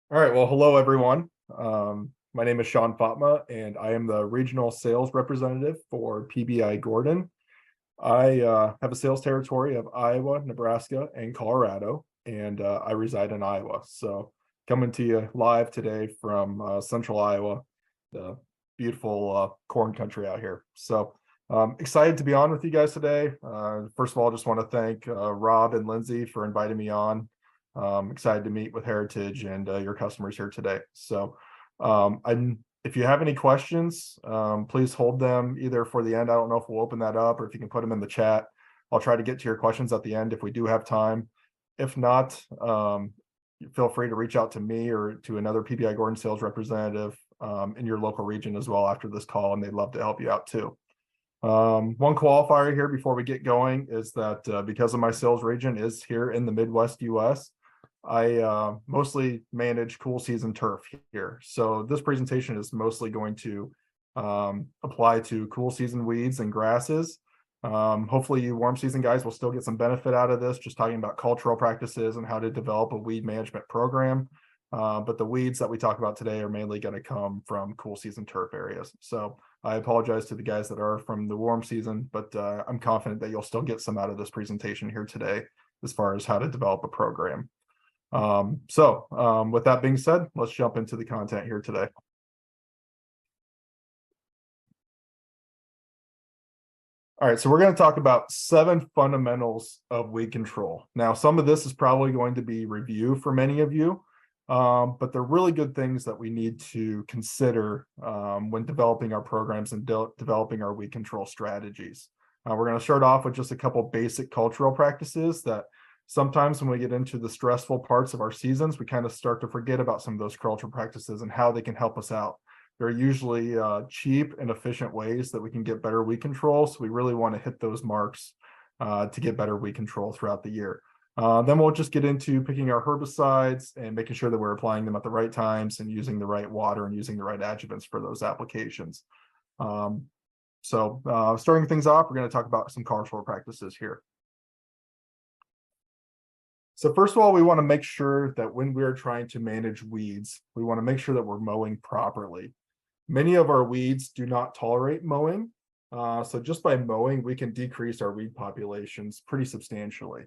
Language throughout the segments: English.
All right. Well, hello, everyone. My name is Sean Fatma, and I am the regional sales representative for PBI Gordon. I have a sales territory of Iowa, Nebraska, and Colorado, and I reside in Iowa. So, coming to you live today from central Iowa, the beautiful corn country out here. So, excited to be on with you guys today. First of all, just want to thank Rob and Lindsay for inviting me on. Excited to meet with Heritage and your customers here today. So, if you have any questions, please hold them either for the end. I don't know if we'll open that up or if you can put them in the chat. I'll try to get to your questions at the end if we do have time. If not, feel free to reach out to me or to another PBI Gordon sales representative in your local region as well after this call, and they'd love to help you out too. One qualifier here before we get going is that because of my sales region is here in the Midwest US, I mostly manage cool season turf here. So this presentation is mostly going to apply to cool season weeds and grasses. Hopefully you warm season guys will still get some benefit out of this, just talking about cultural practices and how to develop a weed management program. But the weeds that we talk about today are mainly going to come from cool season turf areas. So I apologize to the guys that are from the warm season, but I'm confident that you'll still get some out of this presentation here today as far as how to develop a program. With that being said, let's jump into the content here today. All right, so we're going to talk about 7 fundamentals of weed control. Now, some of this is probably going to be review for many of you, but they're really good things that we need to consider when developing our programs and developing our weed control strategies. We're going to start off with just a couple basic cultural practices that sometimes when we get into the stressful parts of our seasons, we kind of start to forget about some of those cultural practices and how they can help us out. They're usually cheap and efficient ways that we can get better weed control. So we really want to hit those marks to get better weed control throughout the year. Then we'll just get into picking our herbicides and making sure that we're applying them at the right times and using the right water and using the right adjuvants for those applications. Starting things off, we're going to talk about some cultural practices here. So first of all, we want to make sure that when we're trying to manage weeds, we want to make sure that we're mowing properly. Many of our weeds do not tolerate mowing. So just by mowing, we can decrease our weed populations pretty substantially.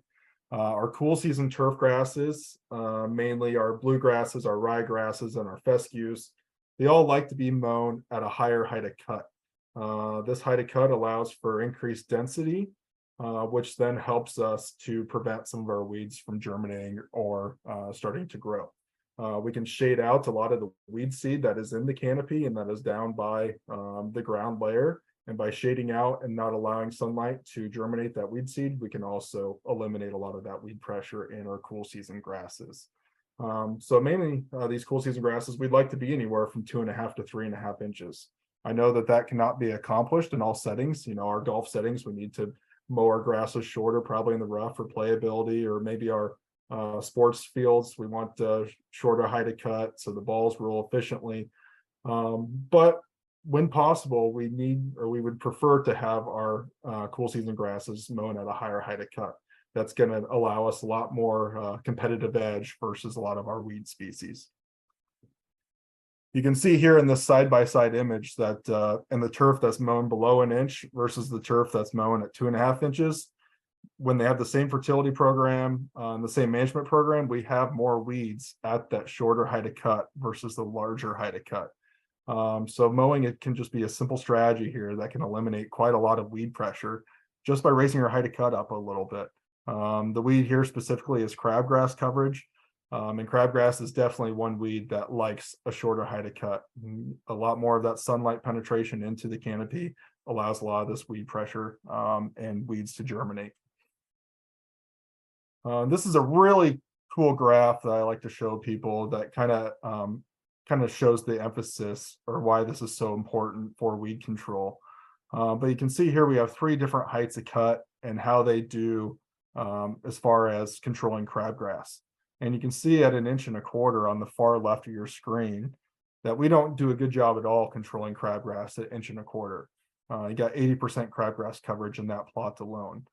Our cool season turf grasses, mainly our bluegrasses, our ryegrasses, and our fescues, they all like to be mown at a higher height of cut. This height of cut allows for increased density, which then helps us to prevent some of our weeds from germinating or starting to grow. We can shade out a lot of the weed seed that is in the canopy and that is down by the ground layer. And by shading out and not allowing sunlight to germinate that weed seed, we can also eliminate a lot of that weed pressure in our cool season grasses. So mainly these cool season grasses, we'd like to be anywhere from 2.5 to 3.5 inches. I know that that cannot be accomplished in all settings. You know, our golf settings, we need to mow our grasses shorter, probably in the rough for playability, or maybe our sports fields, we want shorter height of cut so the balls roll efficiently. But when possible, we would prefer to have our cool season grasses mown at a higher height of cut. That's going to allow us a lot more competitive edge versus a lot of our weed species. You can see here in this side-by-side image that in the turf that's mown below an inch versus the turf that's mown at 2.5 inches, when they have the same fertility program, the same management program, we have more weeds at that shorter height of cut versus the larger height of cut. So mowing, it can just be a simple strategy here that can eliminate quite a lot of weed pressure just by raising your height of cut up a little bit. The weed here specifically is crabgrass coverage. And crabgrass is definitely one weed that likes a shorter height of cut. A lot more of that sunlight penetration into the canopy allows a lot of this weed pressure and weeds to germinate. This is a really cool graph that I like to show people that kind of shows the emphasis or why this is so important for weed control. But you can see here we have 3 different heights of cut and how they do as far as controlling crabgrass. And you can see at 1.25 inches on the far left of your screen that we don't do a good job at all controlling crabgrass at 1.25 inches. You got 80% crabgrass coverage in that plot alone.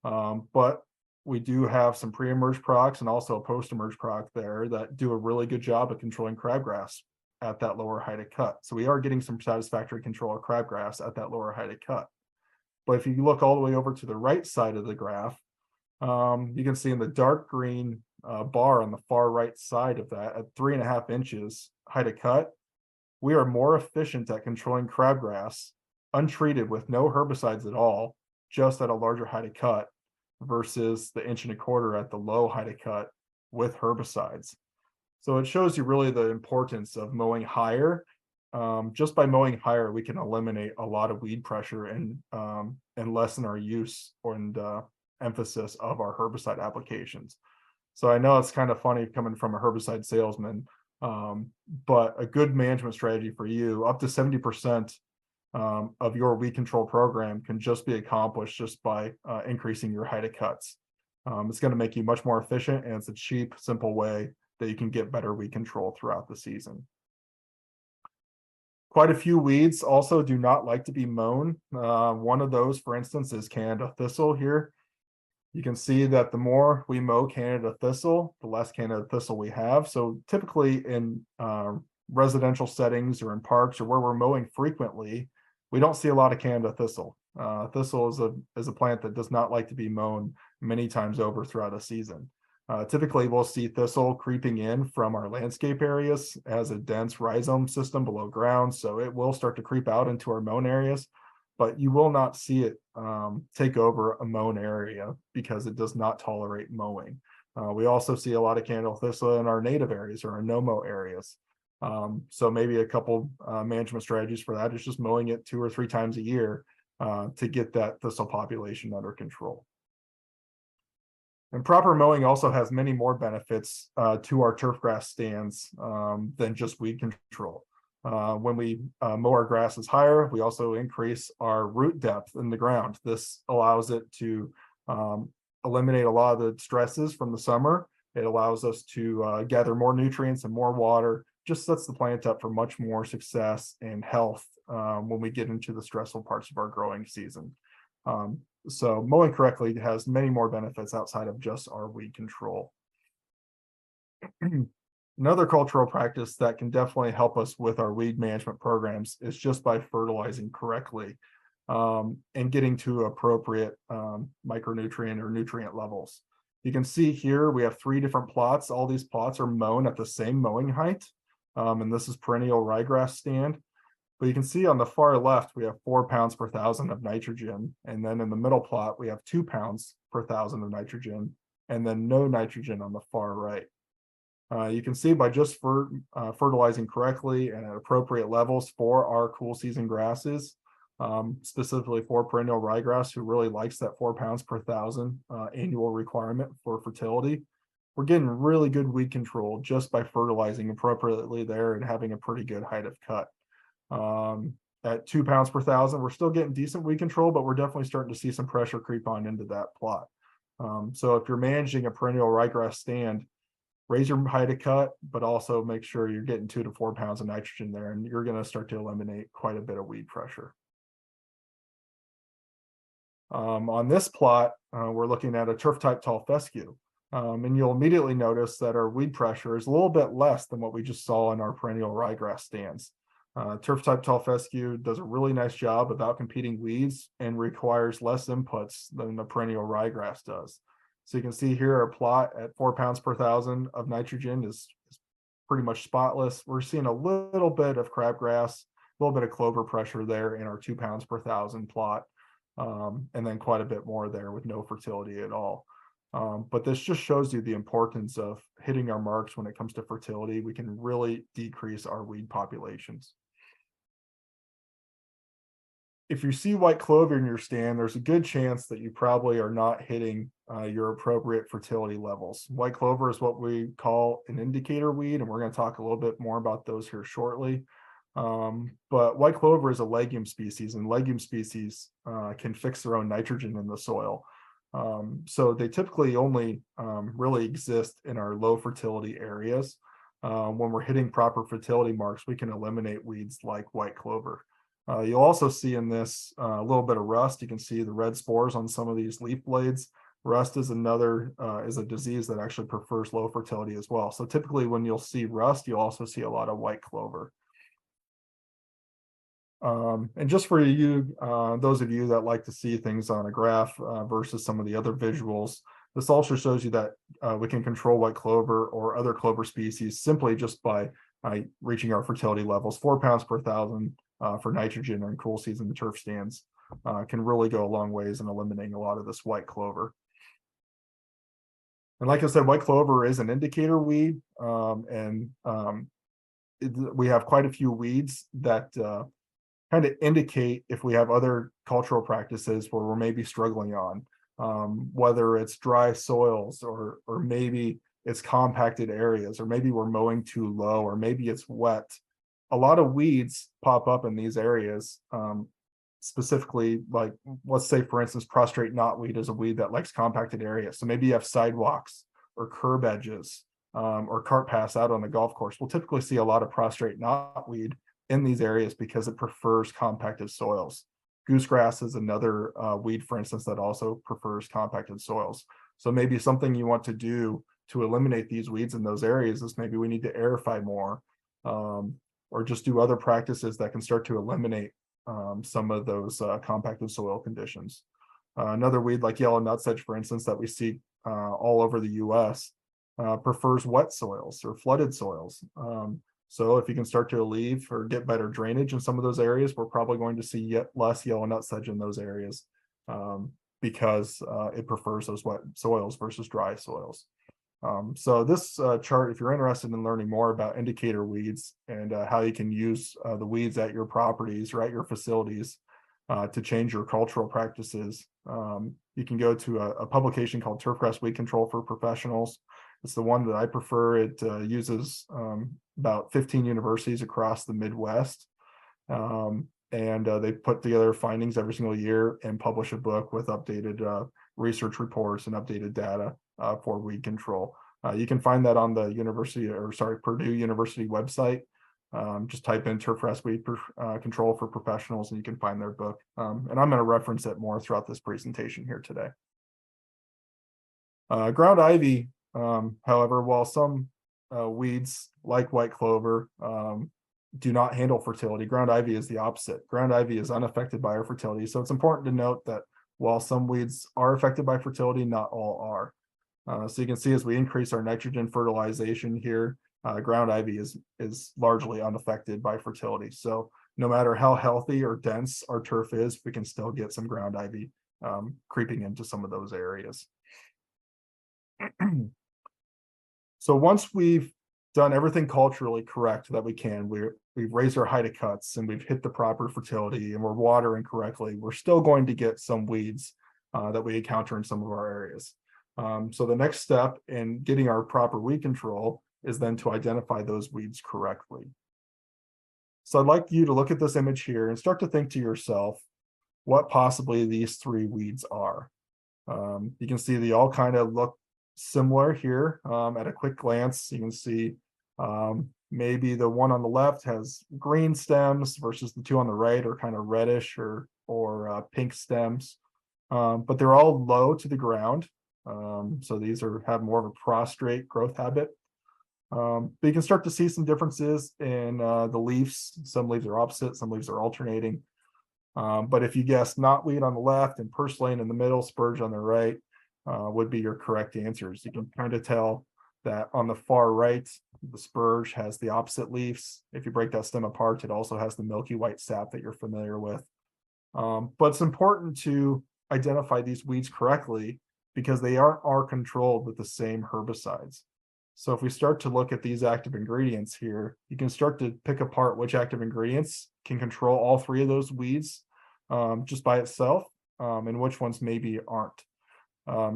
But we do have some pre-emerge products and also a post-emerge product there that do a really good job of controlling crabgrass at that lower height of cut. So we are getting some satisfactory control of crabgrass at that lower height of cut. But if you look all the way over to the right side of the graph, you can see in the dark green bar on the far right side of that at 3.5 inches height of cut, we are more efficient at controlling crabgrass untreated with no herbicides at all, just at a larger height of cut versus the 1.25 inches at the low height of cut with herbicides. So it shows you really the importance of mowing higher. Just by mowing higher, we can eliminate a lot of weed pressure and lessen our use and emphasis of our herbicide applications. So I know it's kind of funny coming from a herbicide salesman, but a good management strategy for you, up to 70% of your weed control program can just be accomplished just by increasing your height of cuts. It's going to make you much more efficient, and it's a cheap, simple way that you can get better weed control throughout the season. Quite a few weeds also do not like to be mown. One of those, for instance, is Canada thistle here. You can see that the more we mow Canada thistle, the less Canada thistle we have. So typically in residential settings or in parks or where we're mowing frequently, we don't see a lot of Canada thistle. Thistle is a plant that does not like to be mown many times over throughout a season. Typically, we'll see thistle creeping in from our landscape areas. It has a dense rhizome system below ground, so it will start to creep out into our mown areas, but you will not see it take over a mown area because it does not tolerate mowing. We also see a lot of Canada thistle in our native areas or our no-mow areas. So maybe a couple management strategies for that is just mowing it 2 or 3 times a year to get that thistle population under control. And proper mowing also has many more benefits to our turf grass stands than just weed control. When we mow our grasses higher, we also increase our root depth in the ground. This allows it to eliminate a lot of the stresses from the summer. It allows us to gather more nutrients and more water, just sets the plant up for much more success and health when we get into the stressful parts of our growing season. So mowing correctly has many more benefits outside of just our weed control. Another cultural practice that can definitely help us with our weed management programs is just by fertilizing correctly and getting to appropriate micronutrient or nutrient levels. You can see here we have 3 different plots. All these plots are mown at the same mowing height, and this is perennial ryegrass stand. But you can see on the far left, we have 4 pounds per thousand of nitrogen. And then in the middle plot, we have 2 pounds per thousand of nitrogen, and then no nitrogen on the far right. You can see by just fertilizing correctly and at appropriate levels for our cool season grasses, specifically for perennial ryegrass, who really likes that 4 pounds per thousand annual requirement for fertility, we're getting really good weed control just by fertilizing appropriately there and having a pretty good height of cut. At 2 pounds per thousand, we're still getting decent weed control, but we're definitely starting to see some pressure creep on into that plot. So if you're managing a perennial ryegrass stand, raise your height of cut, but also make sure you're getting 2 to 4 pounds of nitrogen there, and you're going to start to eliminate quite a bit of weed pressure. On this plot, we're looking at a turf type tall fescue. And you'll immediately notice that our weed pressure is a little bit less than what we just saw in our perennial ryegrass stands. Turf type tall fescue does a really nice job of outcompeting weeds and requires less inputs than the perennial ryegrass does. So you can see here our plot at 4 pounds per thousand of nitrogen is pretty much spotless. We're seeing a little bit of crabgrass, a little bit of clover pressure there in our 2 pounds per thousand plot, and then quite a bit more there with no fertility at all. But this just shows you the importance of hitting our marks when it comes to fertility. We can really decrease our weed populations. If you see white clover in your stand, there's a good chance that you probably are not hitting your appropriate fertility levels. White clover is what we call an indicator weed, and we're going to talk a little bit more about those here shortly. But white clover is a legume species, and legume species can fix their own nitrogen in the soil. So they typically only really exist in our low fertility areas. When we're hitting proper fertility marks, we can eliminate weeds like white clover. You'll also see in this a little bit of rust. You can see the red spores on some of these leaf blades. Rust is another is a disease that actually prefers low fertility as well. So typically when you'll see rust, you'll also see a lot of white clover. And just for you, those of you that like to see things on a graph versus some of the other visuals, this also shows you that we can control white clover or other clover species simply just by reaching our fertility levels. 4 pounds per thousand for nitrogen and cool seeds in the turf stands can really go a long ways in eliminating a lot of this white clover. And like I said, white clover is an indicator weed, we have quite a few weeds that kind of indicate if we have other cultural practices where we're maybe struggling on, whether it's dry soils or maybe it's compacted areas, or maybe we're mowing too low, or maybe it's wet. A lot of weeds pop up in these areas. Specifically, like let's say for instance, prostrate knotweed is a weed that likes compacted areas. So maybe you have sidewalks or curb edges or cart paths out on the golf course. We'll typically see a lot of prostrate knotweed in these areas because it prefers compacted soils. Goosegrass is another weed, for instance, that also prefers compacted soils. So maybe something you want to do to eliminate these weeds in those areas is maybe we need to aerify more, or just do other practices that can start to eliminate some of those compacted soil conditions. Another weed like yellow nutsedge, for instance, that we see all over the US prefers wet soils or flooded soils. So if you can start to alleviate or get better drainage in some of those areas, we're probably going to see yet less yellow nutsedge in those areas because it prefers those wet soils versus dry soils. So this chart, if you're interested in learning more about indicator weeds and how you can use the weeds at your properties or at your facilities to change your cultural practices, you can go to a publication called Turfgrass Weed Control for Professionals. It's the one that I prefer. It uses about 15 universities across the Midwest. They put together findings every single year and publish a book with updated research reports and updated data for weed control. You can find that on the Purdue University website. Just type in Turfgrass Weed Control for Professionals and you can find their book. And I'm going to reference it more throughout this presentation here today. Ground ivy, however, while some weeds like white clover do not handle fertility, ground ivy is the opposite. Ground ivy is unaffected by our fertility. So it's important to note that while some weeds are affected by fertility, not all are. So you can see as we increase our nitrogen fertilization here, ground ivy is largely unaffected by fertility. So no matter how healthy or dense our turf is, we can still get some ground ivy creeping into some of those areas. So once we've done everything culturally correct that we can, we've raised our height of cuts and we've hit the proper fertility and we're watering correctly, we're still going to get some weeds that we encounter in some of our areas. So the next step in getting our proper weed control is then to identify those weeds correctly. So I'd like you to look at this image here and start to think to yourself what possibly these three weeds are. You can see they all kind of look similar here at a quick glance. You can see maybe the one on the left has green stems versus the two on the right are kind of reddish or pink stems, but they're all low to the ground. So these have more of a prostrate growth habit. But you can start to see some differences in the leaves. Some leaves are opposite, some leaves are alternating. But if you guess knotweed on the left and purslane in the middle, spurge on the right, would be your correct answers. You can kind of tell that on the far right, the spurge has the opposite leaves. If you break that stem apart, it also has the milky white sap that you're familiar with. But it's important to identify these weeds correctly because they are controlled with the same herbicides. So if we start to look at these active ingredients here, you can start to pick apart which active ingredients can control all three of those weeds just by itself, and which ones maybe aren't.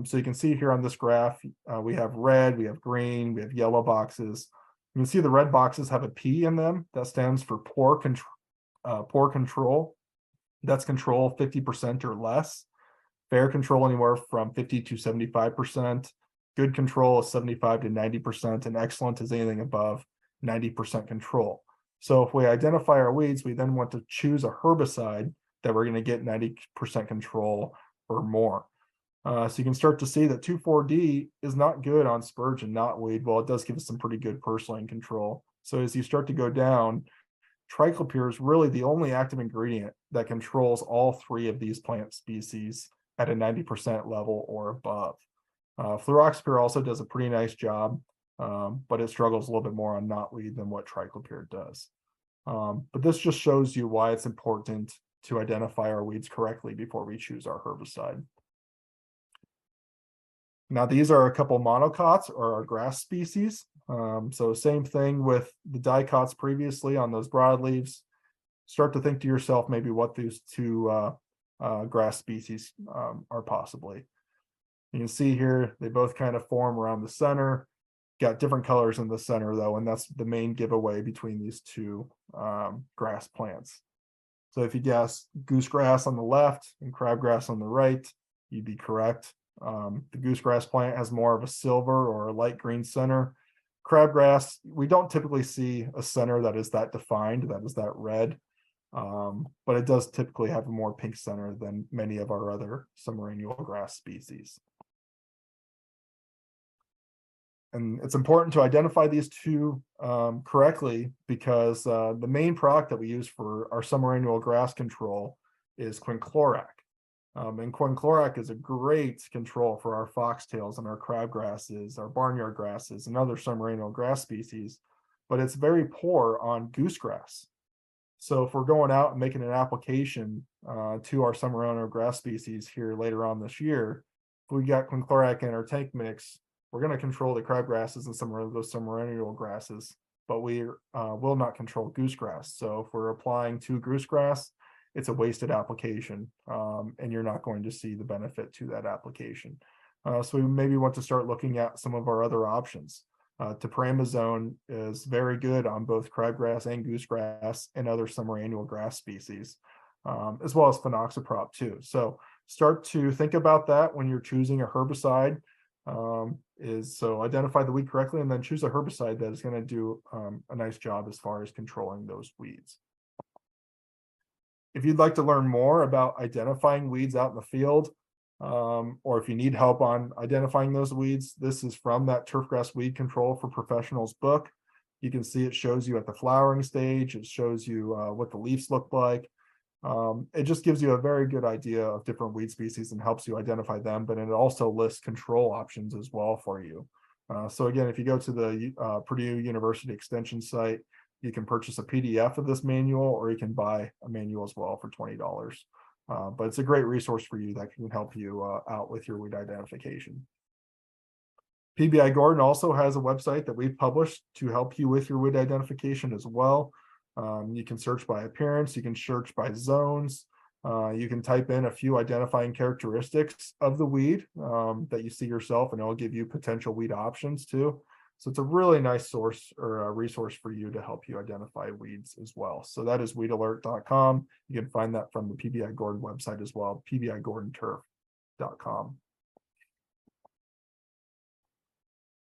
So you can see here on this graph, we have red, we have green, we have yellow boxes. You can see the red boxes have a P in them. That stands for poor control. That's control 50% or less. Fair control anywhere from 50 to 75%. Good control is 75 to 90%, and excellent is anything above 90% control. So if we identify our weeds, we then want to choose a herbicide that we're going to get 90% control or more. So you can start to see that 2,4-D is not good on spurge and knotweed. Well, it does give us some pretty good purslane control. So as you start to go down, triclopyr is really the only active ingredient that controls all three of these plant species at a 90% level or above. Fluroxypyr also does a pretty nice job, but it struggles a little bit more on knotweed than what triclopyr does. But this just shows you why it's important to identify our weeds correctly before we choose our herbicide. Now, these are a couple monocots or our grass species. So same thing with the dicots previously on those broadleaves. Start to think to yourself maybe what these two grass species are possibly. You can see here, they both kind of form around the center. Got different colors in the center though, and that's the main giveaway between these two grass plants. So if you guess goosegrass on the left and crabgrass on the right, you'd be correct. The goosegrass plant has more of a silver or a light green center. Crabgrass, we don't typically see a center that is that defined, that is that red, but it does typically have a more pink center than many of our other summer annual grass species. And it's important to identify these two correctly because the main product that we use for our summer annual grass control is quinclorac. And quinclorac is a great control for our foxtails and our crabgrasses, our barnyard grasses, and other summer annual grass species, but it's very poor on goosegrass. So if we're going out and making an application to our summer annual grass species here later on this year, if we got quinclorac in our tank mix, we're going to control the crabgrasses and some of those summer annual grasses, but we will not control goosegrass. So if we're applying to goosegrass, it's a wasted application, and you're not going to see the benefit to that application. So we maybe want to start looking at some of our other options. Tepramazone is very good on both crabgrass and goosegrass and other summer annual grass species, as well as phenoxyprop too. So start to think about that when you're choosing a herbicide. So identify the weed correctly and then choose a herbicide that is going to do a nice job as far as controlling those weeds. If you'd like to learn more about identifying weeds out in the field, or if you need help on identifying those weeds, this is from that Turfgrass Weed Control for Professionals book. You can see it shows you at the flowering stage. It shows you what the leaves look like. It just gives you a very good idea of different weed species and helps you identify them, but it also lists control options as well for you. So again, if you go to the Purdue University Extension site, you can purchase a PDF of this manual, or you can buy a manual as well for $20. But it's a great resource for you that can help you out with your weed identification. PBI Gordon also has a website that we've published to help you with your weed identification as well. You can search by appearance, you can search by zones, you can type in a few identifying characteristics of the weed that you see yourself, and it'll give you potential weed options too. So it's a really nice source or a resource for you to help you identify weeds as well. So that is weedalert.com. You can find that from the PBI Gordon website as well, pbigordonturf.com.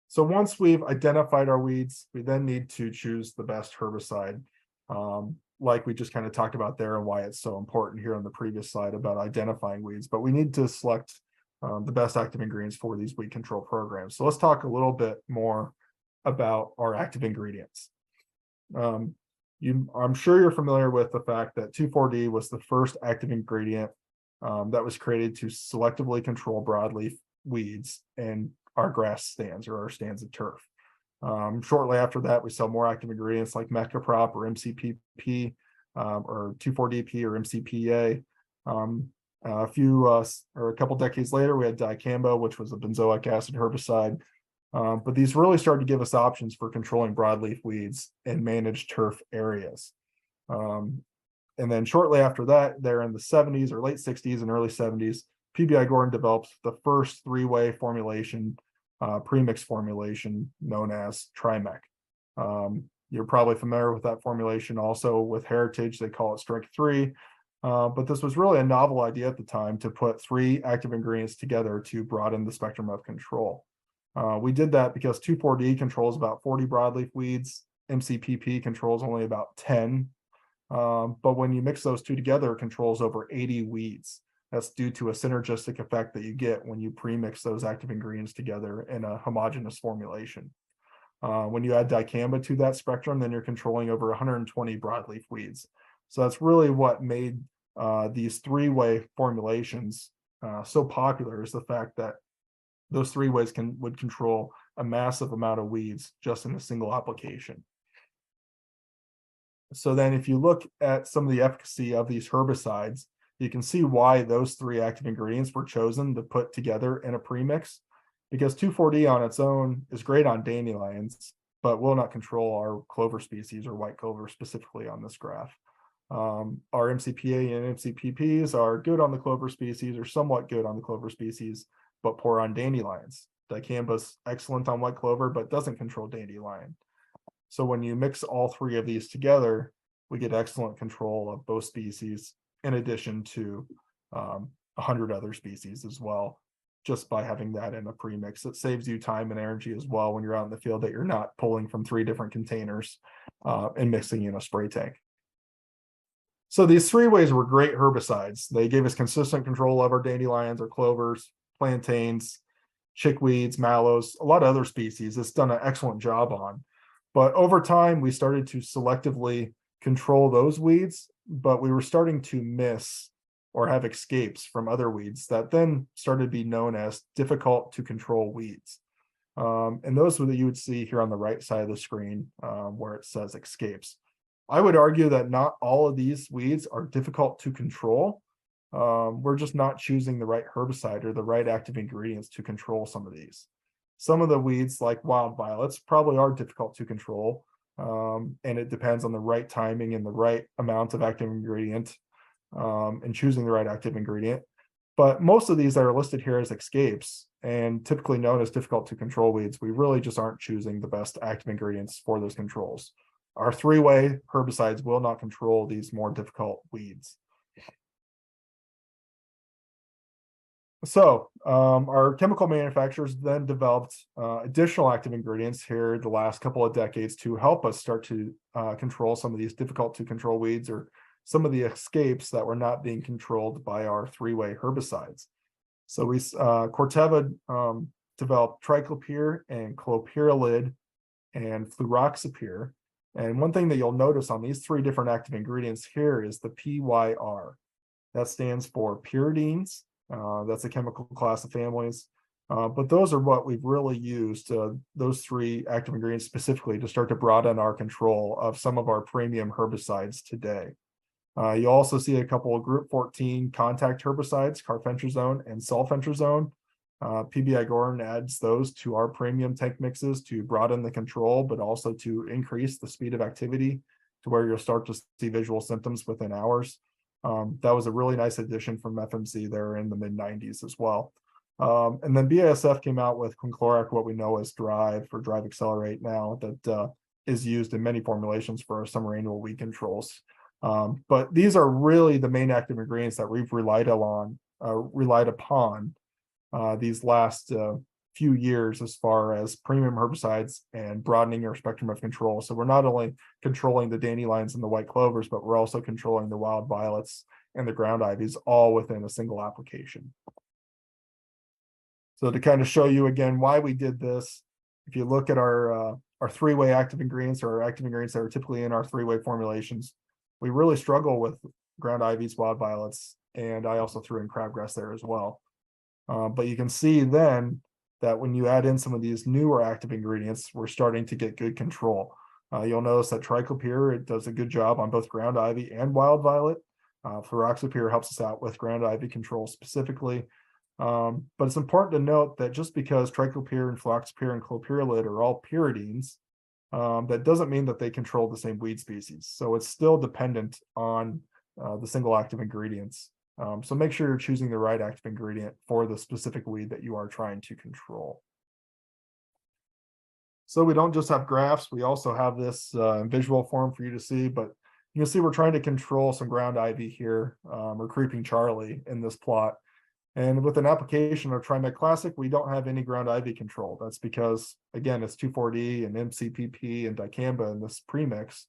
So once we've identified our weeds, we then need to choose the best herbicide, like we just kind of talked about there and why it's so important here on the previous slide about identifying weeds. But we need to select the best active ingredients for these weed control programs. So let's talk a little bit more about our active ingredients. I'm sure you're familiar with the fact that 2,4-D was the first active ingredient that was created to selectively control broadleaf weeds in our grass stands or our stands of turf. Shortly after that, we saw more active ingredients like Mecaprop or MCPP or 2,4-DP or MCPA. A couple decades later, we had dicamba, which was a benzoic acid herbicide. But these really started to give us options for controlling broadleaf weeds in managed turf areas. And then shortly after that, there in the 70s or late 60s and early 70s, PBI Gordon developed the first three-way formulation, premix formulation known as Trimec. You're probably familiar with that formulation also with Heritage. They call it Strength 3. But this was really a novel idea at the time to put three active ingredients together to broaden the spectrum of control. We did that because 2,4-D controls about 40 broadleaf weeds. MCPP controls only about 10. But when you mix those two together, it controls over 80 weeds. That's due to a synergistic effect that you get when you premix those active ingredients together in a homogeneous formulation. When you add dicamba to that spectrum, then you're controlling over 120 broadleaf weeds. So that's really what made these three-way formulations so popular, is the fact that those three ways would control a massive amount of weeds just in a single application. So then if you look at some of the efficacy of these herbicides, you can see why those three active ingredients were chosen to put together in a premix, because 2,4-D on its own is great on dandelions, but will not control our clover species or white clover specifically on this graph. Our MCPA and MCPPs are good on the clover species, or somewhat good on the clover species, but poor on dandelions. Dicamba's excellent on white clover, but doesn't control dandelion. So when you mix all three of these together, we get excellent control of both species, in addition to 100 other species as well, just by having that in a premix. It saves you time and energy as well when you're out in the field, that you're not pulling from 3 different containers and mixing in a spray tank. So these three ways were great herbicides. They gave us consistent control of our dandelions, our clovers, plantains, chickweeds, mallows, a lot of other species. It's done an excellent job on. But over time, we started to selectively control those weeds, but we were starting to miss or have escapes from other weeds that then started to be known as difficult to control weeds. And those that you would see here on the right side of the screen, where it says escapes. I would argue that not all of these weeds are difficult to control. We're just not choosing the right herbicide or the right active ingredients to control some of these. Some of the weeds, like wild violets, probably are difficult to control, and it depends on the right timing and the right amount of active ingredient, and choosing the right active ingredient. But most of these that are listed here as escapes and typically known as difficult to control weeds, we really just aren't choosing the best active ingredients for those controls. Our three-way herbicides will not control these more difficult weeds. So our chemical manufacturers then developed additional active ingredients here the last couple of decades to help us start to control some of these difficult to control weeds, or some of the escapes that were not being controlled by our three-way herbicides. So Corteva developed triclopyr and clopyralid and fluroxapyr. And one thing that you'll notice on these three different active ingredients here is the PYR. That stands for pyridines. That's a chemical class of families. But those are what we've really used, those three active ingredients specifically, to start to broaden our control of some of our premium herbicides today. You also see a couple of group 14 contact herbicides, carfentrazone and sulfentrazone. PBI Gordon adds those to our premium tank mixes to broaden the control, but also to increase the speed of activity to where you'll start to see visual symptoms within hours. That was a really nice addition from FMC there in the mid-90s as well. And then BASF came out with quinclorac, what we know as Drive or Drive Accelerate now, that is used in many formulations for our summer annual weed controls. But these are really the main active ingredients that we've relied upon these last few years as far as premium herbicides and broadening our spectrum of control. So we're not only controlling the dandelions and the white clovers, but we're also controlling the wild violets and the ground ivies, all within a single application. So to kind of show you again why we did this, if you look at our three-way active ingredients, or our active ingredients that are typically in our three-way formulations, we really struggle with ground ivies, wild violets, and I also threw in crabgrass there as well. But you can see then that when you add in some of these newer active ingredients, we're starting to get good control. You'll notice that triclopyr, it does a good job on both ground ivy and wild violet. Fluroxapyr helps us out with ground ivy control specifically. But it's important to note that just because triclopyr and fluroxapyr and clopyralid are all pyridines, that doesn't mean that they control the same weed species. So it's still dependent on the single active ingredients. So make sure you're choosing the right active ingredient for the specific weed that you are trying to control. So we don't just have graphs, we also have this in visual form for you to see, but you can see we're trying to control some ground ivy here, or creeping Charlie in this plot. And with an application of Trimet Classic, we don't have any ground ivy control. That's because, again, it's 2,4-D and MCPP and dicamba in this premix,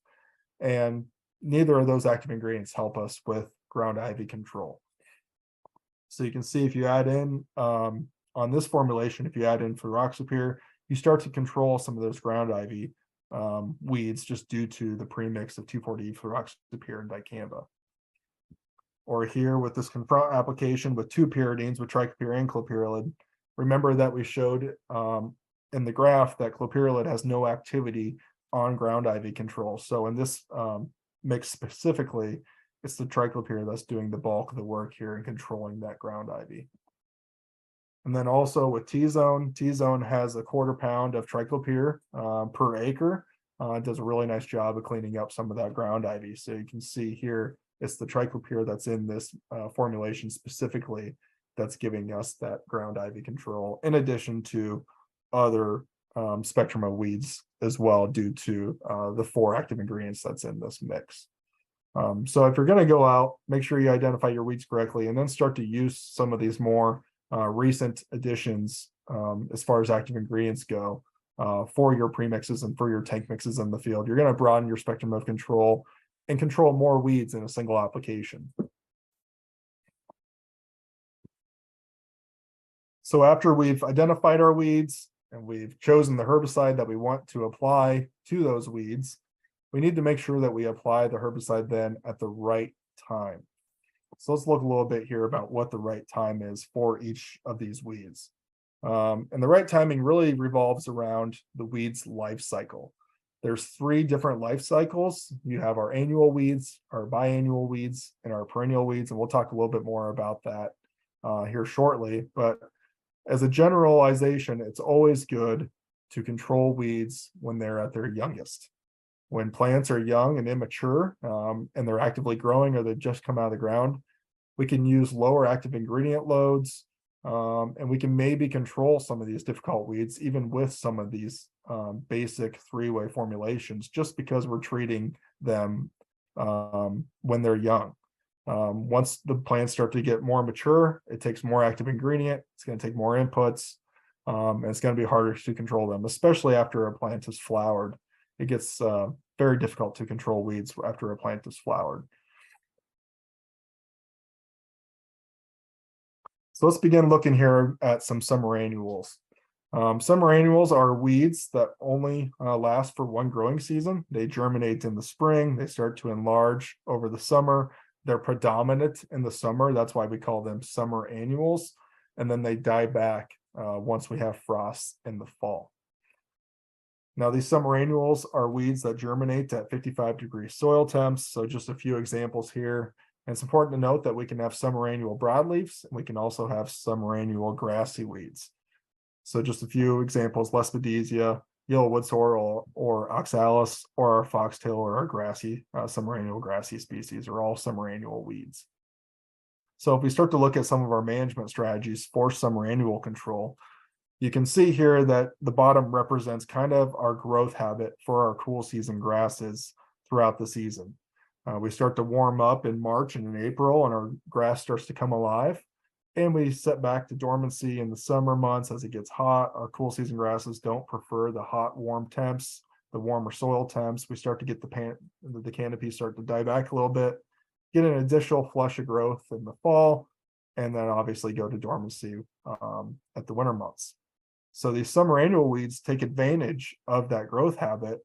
and neither of those active ingredients help us with ground ivy control. So you can see if you add in on this formulation, if you add in fluroxapyr, you start to control some of those ground ivy weeds just due to the premix of 2,4-D fluroxapyr and dicamba. Or here with this confront application with 2 pyridines with triclopyr and clopyralid, remember that we showed in the graph that clopyralid has no activity on ground ivy control. So in this mix specifically, it's the triclopyr that's doing the bulk of the work here in controlling that ground ivy. And then also with T-zone, T-zone has a 1/4 pound of triclopyr per acre. It does a really nice job of cleaning up some of that ground ivy. So you can see here, it's the triclopyr that's in this formulation specifically that's giving us that ground ivy control, in addition to other spectrum of weeds as well, due to the 4 active ingredients that's in this mix. So if you're going to go out, make sure you identify your weeds correctly and then start to use some of these more recent additions as far as active ingredients go for your premixes and for your tank mixes in the field. You're going to broaden your spectrum of control and control more weeds in a single application. So after we've identified our weeds and we've chosen the herbicide that we want to apply to those weeds, we need to make sure that we apply the herbicide then at the right time. So let's look a little bit here about what the right time is for each of these weeds. And the right timing really revolves around the weed's life cycle. There's 3 different life cycles. You have our annual weeds, our biannual weeds, and our perennial weeds, and we'll talk a little bit more about that here shortly. But as a generalization, it's always good to control weeds when they're at their youngest. When plants are young and immature and they're actively growing or they've just come out of the ground, we can use lower active ingredient loads and we can maybe control some of these difficult weeds even with some of these basic 3-way formulations, just because we're treating them when they're young. Once the plants start to get more mature, it takes more active ingredient, it's going to take more inputs, and it's going to be harder to control them, especially after a plant has flowered. It gets very difficult to control weeds after a plant is flowered. So let's begin looking here at some summer annuals. Summer annuals are weeds that only last for 1 growing season. They germinate in the spring, they start to enlarge over the summer. They're predominant in the summer, that's why we call them summer annuals. And then they die back once we have frost in the fall. Now, these summer annuals are weeds that germinate at 55-degree soil temps. So just a few examples here. And it's important to note that we can have summer annual broadleafs, and we can also have summer annual grassy weeds. So just a few examples: Lespedezia, yellow wood sorrel, or oxalis, or our foxtail, or our grassy, summer annual grassy species are all summer annual weeds. So if we start to look at some of our management strategies for summer annual control, you can see here that the bottom represents kind of our growth habit for our cool season grasses throughout the season. We start to warm up in March and in April, and our grass starts to come alive. And we set back to dormancy in the summer months as it gets hot. Our cool season grasses don't prefer the hot, warm temps, the warmer soil temps. We start to get the canopy start to die back a little bit, get an additional flush of growth in the fall, and then obviously go to dormancy at the winter months. So these summer annual weeds take advantage of that growth habit,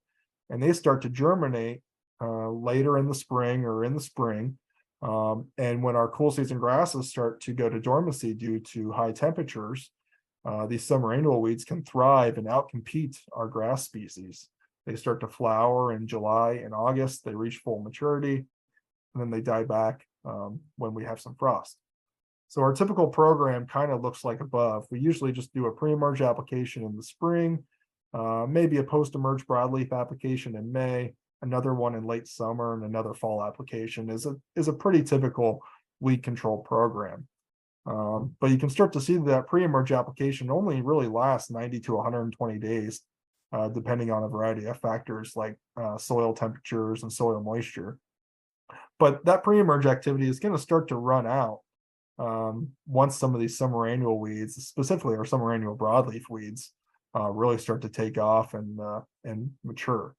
and they start to germinate later in the spring or in the spring. And when our cool season grasses start to go to dormancy due to high temperatures, these summer annual weeds can thrive and outcompete our grass species. They start to flower in July and August, they reach full maturity, and then they die back when we have some frost. So our typical program kind of looks like above. We usually just do a pre-emerge application in the spring, maybe a post-emerge broadleaf application in May, another one in late summer, and another fall application is a pretty typical weed control program. But you can start to see that pre-emerge application only really lasts 90 to 120 days, depending on a variety of factors like soil temperatures and soil moisture. But that pre-emerge activity is going to start to run out once some of these summer annual weeds, specifically our summer annual broadleaf weeds, really start to take off and mature.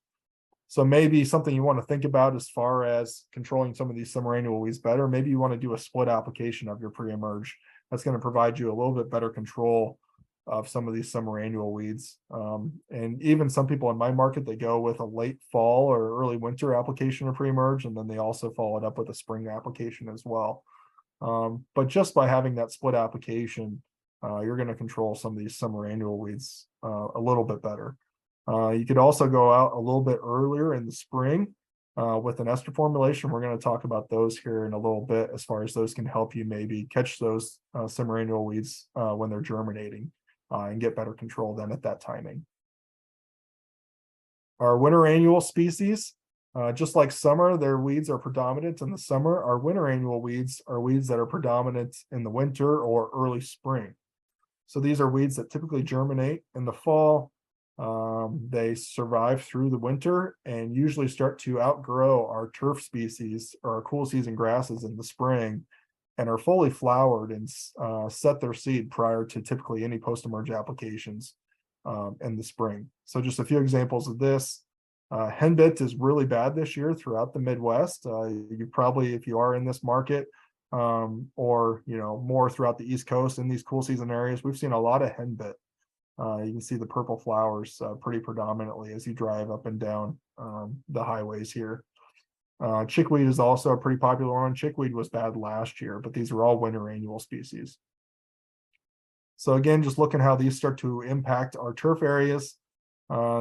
So maybe something you want to think about as far as controlling some of these summer annual weeds better, maybe you want to do a split application of your pre-emerge That's going to provide you a little bit better control of some of these summer annual weeds. And even some people in my market, they go with a late fall or early winter application of pre-emerge, and then they also follow it up with a spring application as well. But just by having that split application, you're going to control some of these summer annual weeds a little bit better. You could also go out a little bit earlier in the spring with an ester formulation. We're going to talk about those here in a little bit, as far as those can help you maybe catch those summer annual weeds when they're germinating and get better control then at that timing. Our winter annual species, just like summer, their weeds are predominant in the summer. Our winter annual weeds are weeds that are predominant in the winter or early spring. So these are weeds that typically germinate in the fall. They survive through the winter and usually start to outgrow our turf species or our cool season grasses in the spring, and are fully flowered and set their seed prior to typically any post-emerge applications in the spring. So just a few examples of this. Henbit is really bad this year throughout the Midwest. You probably, if you are in this market, or more throughout the East Coast in these cool season areas, we've seen a lot of henbit. You can see the purple flowers pretty predominantly as you drive up and down the highways here. Chickweed is also a pretty popular one. Chickweed was bad last year, but these are all winter annual species. So again, just looking how these start to impact our turf areas.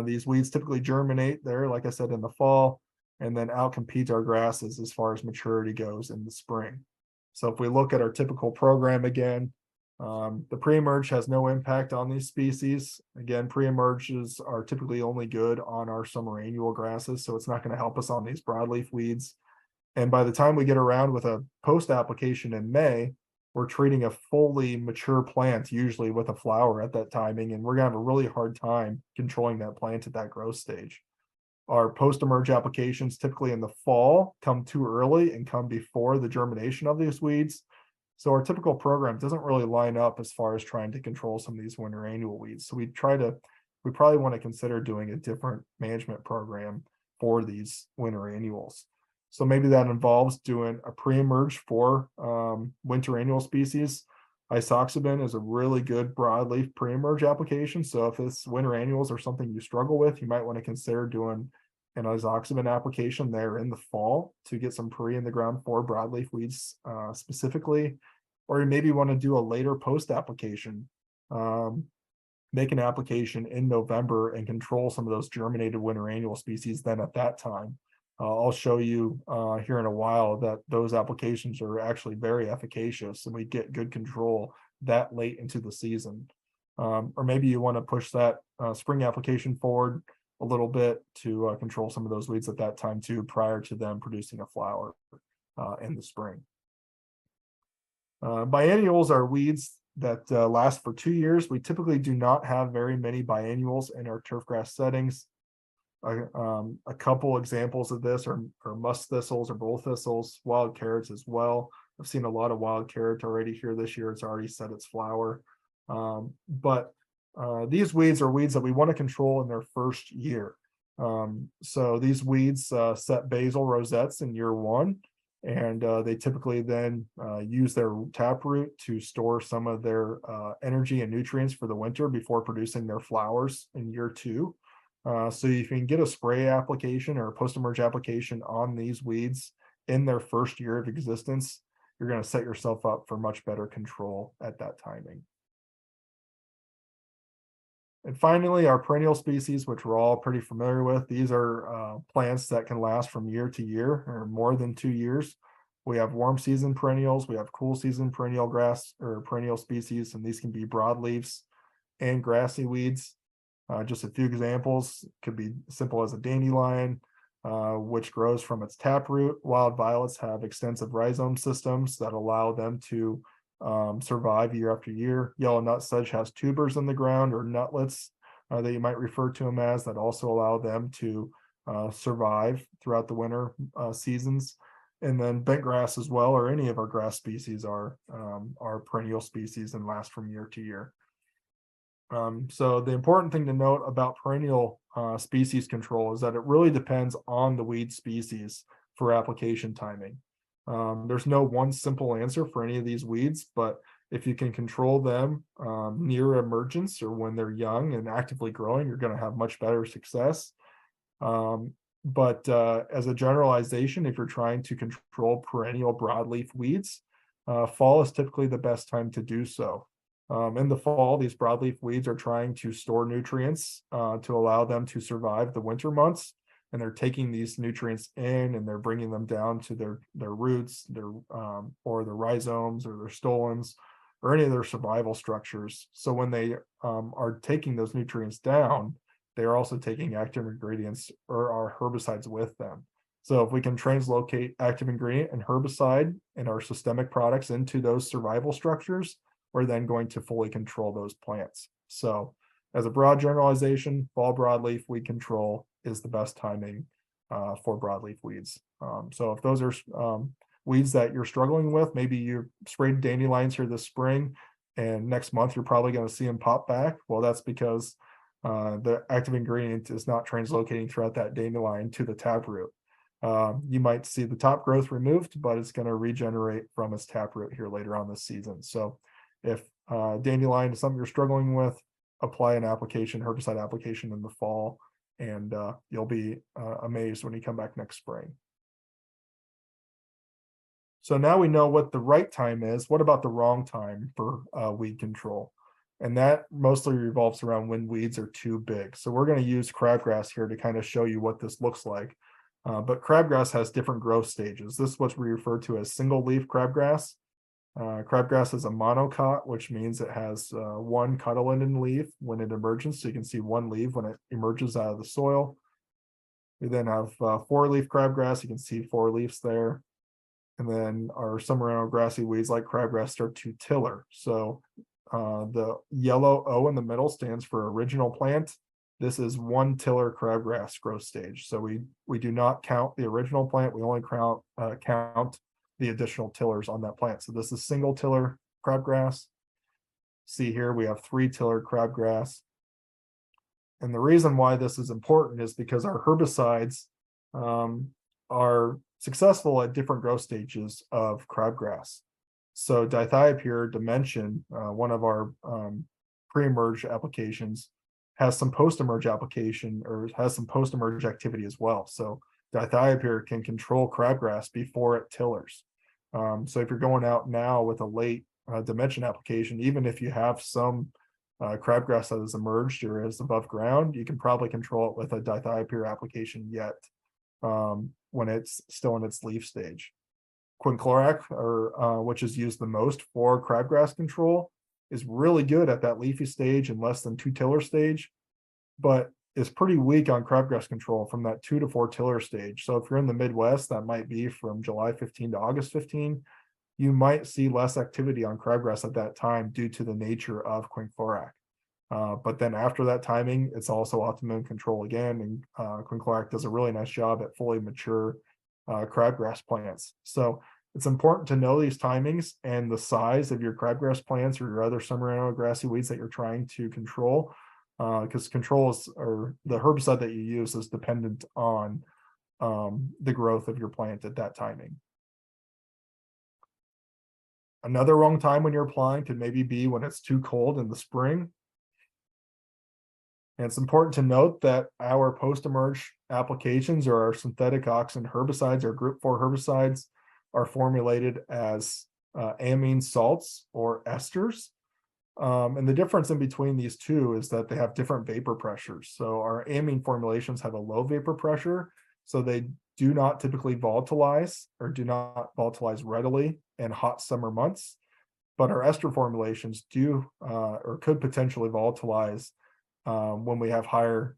These weeds typically germinate there, like I said, in the fall, and then outcompete our grasses as far as maturity goes in the spring. So if we look at our typical program again, the pre-emerge has no impact on these species. Again, pre-emerges are typically only good on our summer annual grasses, so it's not going to help us on these broadleaf weeds. And by the time we get around with a post application in May, we're treating a fully mature plant, usually with a flower at that timing, and we're going to have a really hard time controlling that plant at that growth stage. Our post-emerge applications typically in the fall come too early and come before the germination of these weeds. So our typical program doesn't really line up as far as trying to control some of these winter annual weeds. So we probably want to consider doing a different management program for these winter annuals. So maybe that involves doing a pre-emerge for winter annual species. Isoxaben is a really good broadleaf pre-emerge application. So if this winter annuals are something you struggle with, you might want to consider doing an isoxaben application there in the fall to get some pre in the ground for broadleaf weeds specifically. Or you maybe want to do a later post application. Make an application in November and control some of those germinated winter annual species then at that time. I'll show you here in a while that those applications are actually very efficacious and we get good control that late into the season. Or maybe you want to push that spring application forward a little bit to control some of those weeds at that time too, prior to them producing a flower in the spring. Biennials are weeds that last for 2 years. We typically do not have very many biennials in our turfgrass settings. A couple examples of this are musk thistles or bull thistles, wild carrots as well. I've seen a lot of wild carrot already here this year. It's already set its flower. But these weeds are weeds that we want to control in their first year. So these weeds set basal rosettes in year 1, and they typically then use their taproot to store some of their energy and nutrients for the winter before producing their flowers in year 2. So if you can get a spray application or a post-emerge application on these weeds in their first year of existence, you're going to set yourself up for much better control at that timing. And finally, our perennial species, which we're all pretty familiar with. These are plants that can last from year to year or more than 2 years. We have warm season perennials, we have cool season perennial grass or perennial species, and these can be broadleaves and grassy weeds. Just a few examples could be simple as a dandelion, which grows from its taproot. Wild violets have extensive rhizome systems that allow them to survive year after year. Yellow nutsedge has tubers in the ground or nutlets that you might refer to them as, that also allow them to survive throughout the winter seasons. And then bentgrass as well, or any of our grass species are perennial species and last from year to year. So the important thing to note about perennial species control is that it really depends on the weed species for application timing. There's no one simple answer for any of these weeds, but If you can control them near emergence or when they're young and actively growing, you're going to have much better success. But as a generalization, if you're trying to control perennial broadleaf weeds, fall is typically the best time to do so. In the fall, these broadleaf weeds are trying to store nutrients to allow them to survive the winter months, and they're taking these nutrients in and they're bringing them down to their roots, or their rhizomes or their stolons, or any of their survival structures. So when they are taking those nutrients down, they are also taking active ingredients or our herbicides with them. So if we can translocate active ingredient and herbicide and our systemic products into those survival structures, we're then going to fully control those plants. So as a broad generalization, fall broadleaf weed control is the best timing for broadleaf weeds. So if those are weeds that you're struggling with, maybe you sprayed dandelions here this spring and next month you're probably going to see them pop back. Well, that's because the active ingredient is not translocating throughout that dandelion to the taproot. You might see the top growth removed, but it's going to regenerate from its taproot here later on this season. So if dandelion is something you're struggling with, apply an application, herbicide application in the fall, and you'll be amazed when you come back next spring. So now we know what the right time is. What about the wrong time for weed control? And that mostly revolves around when weeds are too big. So we're going to use crabgrass here to kind of show you what this looks like. But crabgrass has different growth stages. This is what we refer to as single leaf crabgrass. Crabgrass is a monocot, which means it has one cotyledon leaf when it emerges. So you can see one leaf when it emerges out of the soil. We then have four-leaf crabgrass. You can see four leaves there. And then our summer grassy weeds like crabgrass start to tiller. So the yellow O in the middle stands for original plant. This is one tiller crabgrass growth stage. So we do not count the original plant. We only count the additional tillers on that plant. So this is single tiller crabgrass. See here, we have three tiller crabgrass. And the reason why this is important is because our herbicides are successful at different growth stages of crabgrass. So dithiopyr dimension, one of our pre-emerge applications, has some post-emerge application or has some post-emerge activity as well. So dithiopyr can control crabgrass before it tillers. So if you're going out now with a late dimension application, even if you have some crabgrass that has emerged or is above ground, you can probably control it with a dithiopyr application yet when it's still in its leaf stage. Quinclorac, which is used the most for crabgrass control, is really good at that leafy stage and less than 2 tiller stage, but is pretty weak on crabgrass control from that 2 to 4 tiller stage. So if you're in the Midwest, that might be from July 15 to August 15, you might see less activity on crabgrass at that time due to the nature of quinclorac. But then after that timing, it's also optimum control again, and quinclorac does a really nice job at fully mature crabgrass plants. So it's important to know these timings and the size of your crabgrass plants or your other summer annual grassy weeds that you're trying to control, because or the herbicide that you use is dependent on the growth of your plant at that timing. Another wrong time when you're applying could maybe be when it's too cold in the spring. And it's important to note that our post-emerge applications or our synthetic auxin herbicides or group 4 herbicides are formulated as amine salts or esters. And the difference in between these two is that they have different vapor pressures. So our amine formulations have a low vapor pressure, so they do not typically volatilize or do not volatilize readily in hot summer months. But our ester formulations do or could potentially volatilize when we have higher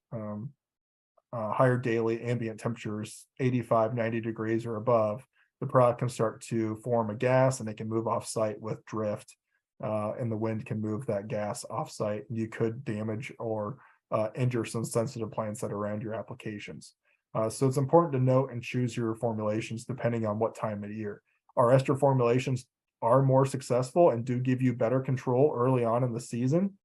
daily ambient temperatures, 85, 90 degrees or above. The product can start to form a gas and it can move off site with drift, and the wind can move that gas off site. You could damage or injure some sensitive plants that are around your applications. So it's important to note and choose your formulations depending on what time of year. Our ester formulations are more successful and do give you better control early on in the season.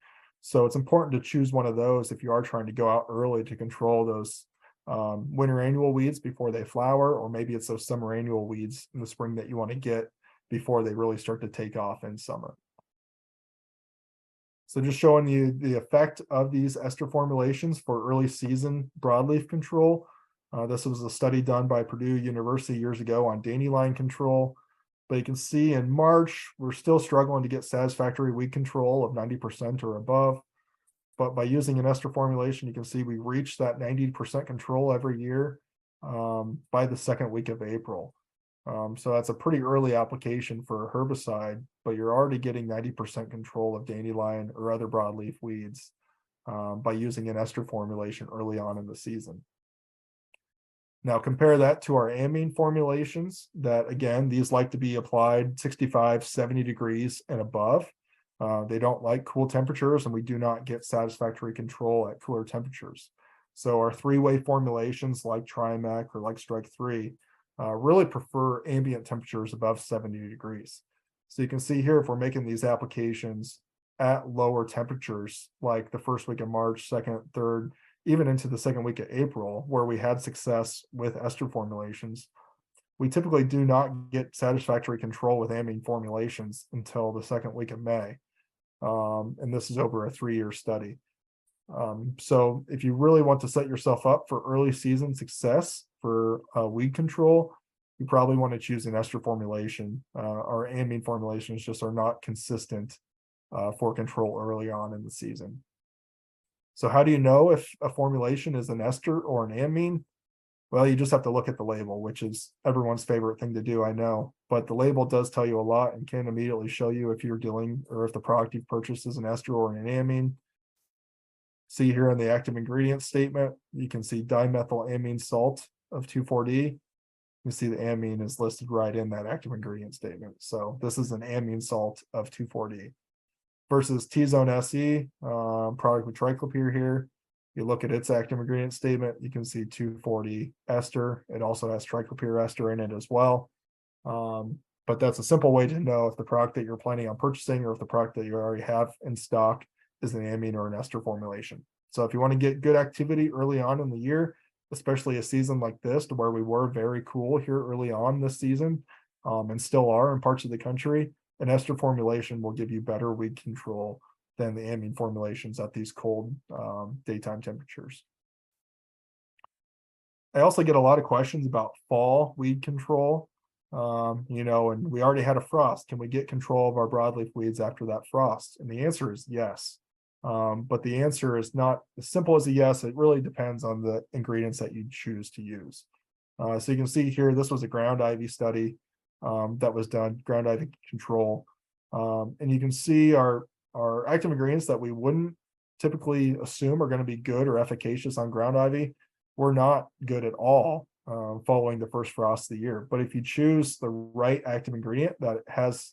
So it's important to choose one of those if you are trying to go out early to control those winter annual weeds before they flower, or maybe it's those summer annual weeds in the spring that you want to get before they really start to take off in summer. So just showing you the effect of these ester formulations for early season broadleaf control. This was a study done by Purdue University years ago on dandelion control. But you can see in March, we're still struggling to get satisfactory weed control of 90% or above. But by using an ester formulation, you can see we reach that 90% control every year by the second week of April. So that's a pretty early application for a herbicide, but you're already getting 90% control of dandelion or other broadleaf weeds by using an ester formulation early on in the season. Now compare that to our amine formulations that, again, these like to be applied 65, 70 degrees and above. They don't like cool temperatures, and we do not get satisfactory control at cooler temperatures. So our three-way formulations like Trimec or like Strike 3 really prefer ambient temperatures above 70 degrees. So you can see here, if we're making these applications at lower temperatures, like the first week of March, second, third, even into the second week of April, where we had success with ester formulations, we typically do not get satisfactory control with amine formulations until the second week of May. And this is over a 3-year study. So if you really want to set yourself up for early season success for weed control, you probably want to choose an ester formulation. Our amine formulations just are not consistent for control early on in the season. So how do you know if a formulation is an ester or an amine? Well, you just have to look at the label, which is everyone's favorite thing to do, I know. But the label does tell you a lot and can immediately show you if you're dealing or if the product you've purchased is an ester or an amine. See here in the active ingredient statement, you can see dimethylamine salt of 2,4-D. You see the amine is listed right in that active ingredient statement. So this is an amine salt of 2,4-D. Versus T-Zone SE, product with triclopyr here. You look at its active ingredient statement, you can see 2,4-D ester. It also has triclopyr ester in it as well. But that's a simple way to know if the product that you're planning on purchasing or if the product that you already have in stock is an amine or an ester formulation. So if you want to get good activity early on in the year, especially a season like this, to where we were very cool here early on this season, and still are in parts of the country, an ester formulation will give you better weed control than the amine formulations at these cold daytime temperatures. I also get a lot of questions about fall weed control. And we already had a frost. Can we get control of our broadleaf weeds after that frost? And the answer is yes. But the answer is not as simple as a yes. It really depends on the ingredients that you choose to use. So you can see here, this was a ground ivy study that was done, ground ivy control. And you can see our active ingredients that we wouldn't typically assume are going to be good or efficacious on ground ivy were not good at all following the first frost of the year. But if you choose the right active ingredient that has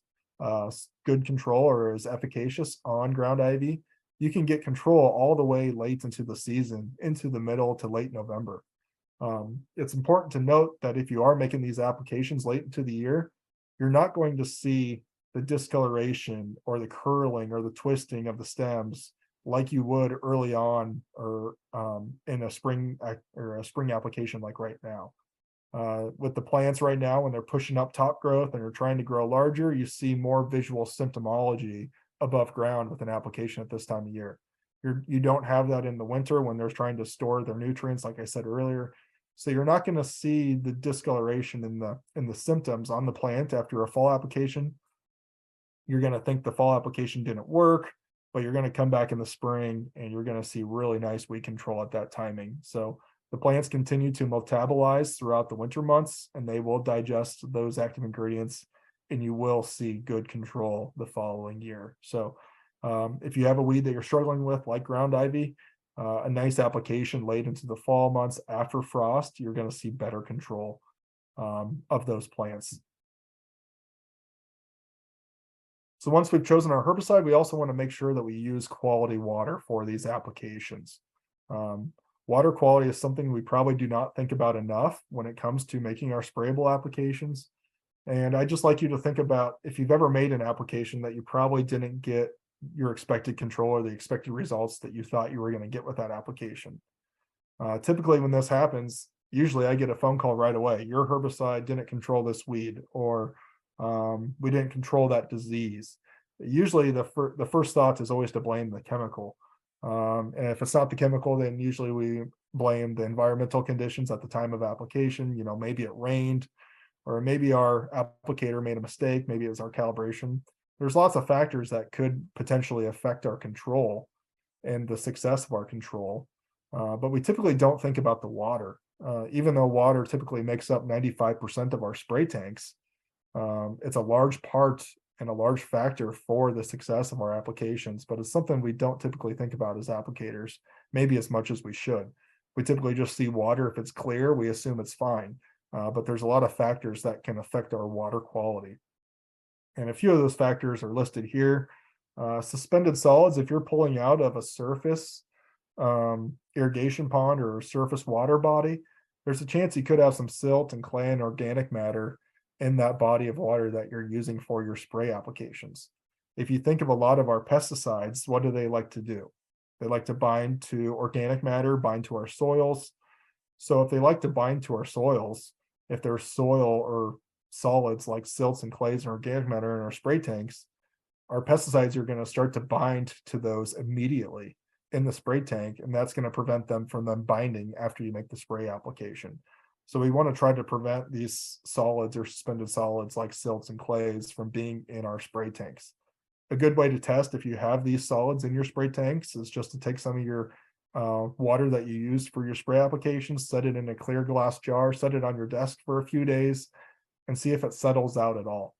good control or is efficacious on ground ivy, you can get control all the way late into the season, into the middle to late November. It's important to note that if you are making these applications late into the year, you're not going to see the discoloration or the curling or the twisting of the stems like you would early on or in a spring application like right now. With the plants right now, when they're pushing up top growth and they're trying to grow larger, you see more visual symptomology above ground with an application at this time of year. You don't have that in the winter when they're trying to store their nutrients, like I said earlier. So you're not going to see the discoloration in the symptoms on the plant after a fall application. You're going to think the fall application didn't work, but you're going to come back in the spring and you're going to see really nice weed control at that timing. So the plants continue to metabolize throughout the winter months, and they will digest those active ingredients, and you will see good control the following year. So if you have a weed that you're struggling with, like ground ivy, a nice application late into the fall months after frost, you're going to see better control of those plants. So once we've chosen our herbicide, we also want to make sure that we use quality water for these applications. Water quality is something we probably do not think about enough when it comes to making our sprayable applications. And I just like you to think about if you've ever made an application that you probably didn't get your expected control or the expected results that you thought you were going to get with that application. Typically when this happens, usually I get a phone call right away. Your herbicide didn't control this weed, or we didn't control that disease. usually the first thought is always to blame the chemical. And if it's not the chemical, then usually we blame the environmental conditions at the time of application. You know, maybe it rained, or maybe our applicator made a mistake, maybe it was our calibration. There's lots of factors that could potentially affect our control and the success of our control. But we typically don't think about the water. Even though water typically makes up 95% of our spray tanks, it's a large part and a large factor for the success of our applications, but it's something we don't typically think about as applicators, maybe as much as we should. We typically just see water. If it's clear, we assume it's fine. But there's a lot of factors that can affect our water quality. And a few of those factors are listed here. Suspended solids, if you're pulling out of a surface irrigation pond or surface water body, there's a chance you could have some silt and clay and organic matter in that body of water that you're using for your spray applications. If you think of a lot of our pesticides, what do they like to do? They like to bind to organic matter, bind to our soils. So if they like to bind to our soils, if there's soil or solids like silts and clays and organic matter in our spray tanks, our pesticides are going to start to bind to those immediately in the spray tank, and that's going to prevent them from binding after you make the spray application. So we want to try to prevent these solids or suspended solids like silts and clays from being in our spray tanks. A good way to test if you have these solids in your spray tanks is just to take some of your water that you use for your spray applications, set it in a clear glass jar, set it on your desk for a few days, and see if it settles out at all.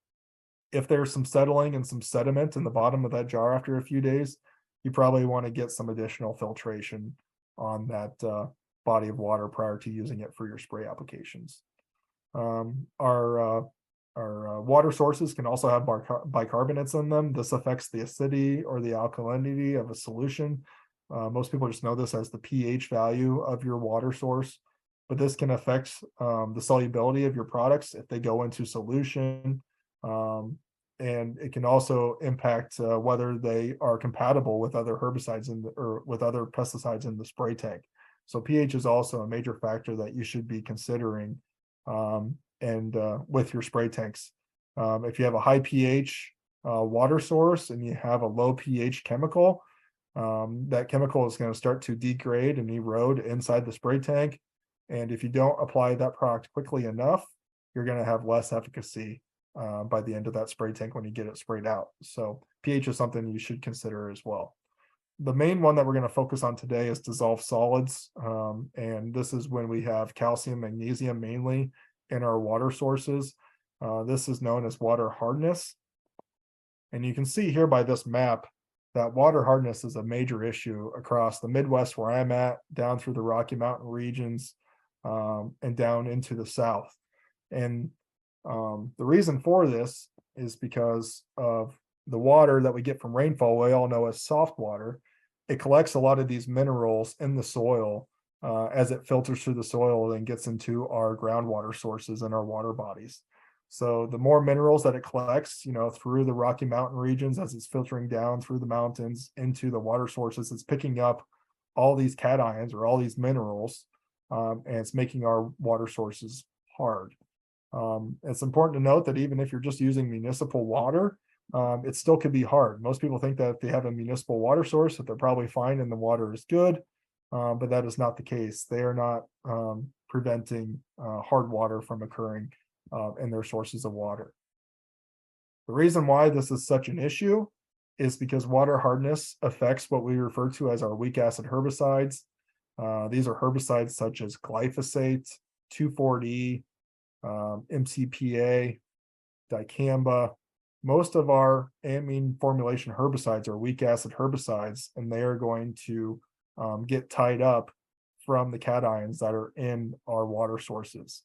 If there's some settling and some sediment in the bottom of that jar after a few days, you probably want to get some additional filtration on that body of water prior to using it for your spray applications. Our water sources can also have bicarbonates in them. This affects the acidity or the alkalinity of a solution. Most people just know this as the pH value of your water source, but this can affect the solubility of your products if they go into solution. And it can also impact whether they are compatible with other herbicides or with other pesticides in the spray tank. So pH is also a major factor that you should be considering with your spray tanks. If you have a high pH water source and you have a low pH chemical, that chemical is going to start to degrade and erode inside the spray tank. And if you don't apply that product quickly enough, you're going to have less efficacy by the end of that spray tank when you get it sprayed out. So pH is something you should consider as well. The main one that we're going to focus on today is dissolved solids. And this is when we have calcium, magnesium mainly in our water sources. This is known as water hardness. And you can see here by this map that water hardness is a major issue across the Midwest where I'm at, down through the Rocky Mountain regions, and down into the South. And the reason for this is because of the water that we get from rainfall, we all know as soft water. It collects a lot of these minerals in the soil as it filters through the soil and gets into our groundwater sources and our water bodies. So the more minerals that it collects, through the Rocky Mountain regions, as it's filtering down through the mountains into the water sources, it's picking up all these cations or all these minerals, and it's making our water sources hard. It's important to note that even if you're just using municipal water, it still could be hard. Most people think that if they have a municipal water source, that they're probably fine and the water is good, but that is not the case. They are not preventing hard water from occurring in their sources of water. The reason why this is such an issue is because water hardness affects what we refer to as our weak acid herbicides. These are herbicides such as glyphosate, 2,4-D, MCPA, dicamba. Most of our amine formulation herbicides are weak acid herbicides, and they are going to get tied up from the cations that are in our water sources.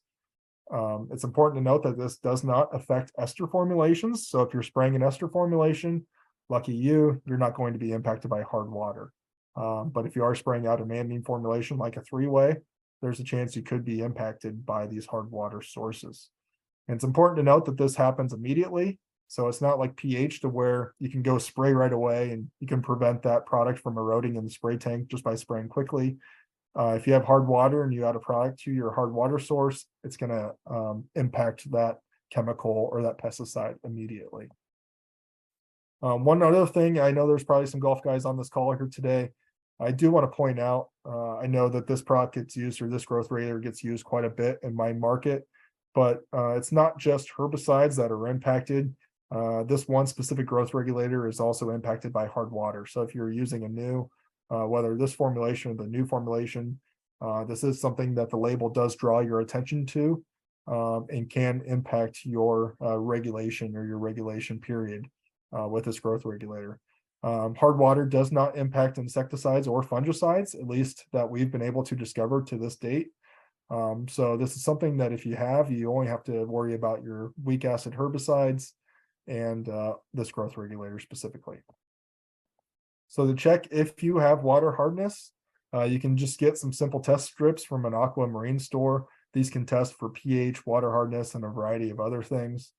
It's important to note that this does not affect ester formulations. So if you're spraying an ester formulation, lucky you, you're not going to be impacted by hard water. But if you are spraying out an amine formulation like a 3-way, there's a chance you could be impacted by these hard water sources. And it's important to note that this happens immediately. So it's not like pH to where you can go spray right away and you can prevent that product from eroding in the spray tank just by spraying quickly. If you have hard water and you add a product to your hard water source, it's going to impact that chemical or that pesticide immediately. One other thing, I know there's probably some golf guys on this call here today. I do want to point out, I know that this product gets used, or this growth regulator gets used quite a bit in my market, but it's not just herbicides that are impacted. This one specific growth regulator is also impacted by hard water. So if you're using a new, whether this formulation or the new formulation, this is something that the label does draw your attention to, and can impact your regulation or your regulation period with this growth regulator. Hard water does not impact insecticides or fungicides, at least that we've been able to discover to this date. So this is something that if you have, you only have to worry about your weak acid herbicides and this growth regulator specifically. So to check if you have water hardness, you can just get some simple test strips from an aquamarine store. These can test for pH, water hardness, and a variety of other things.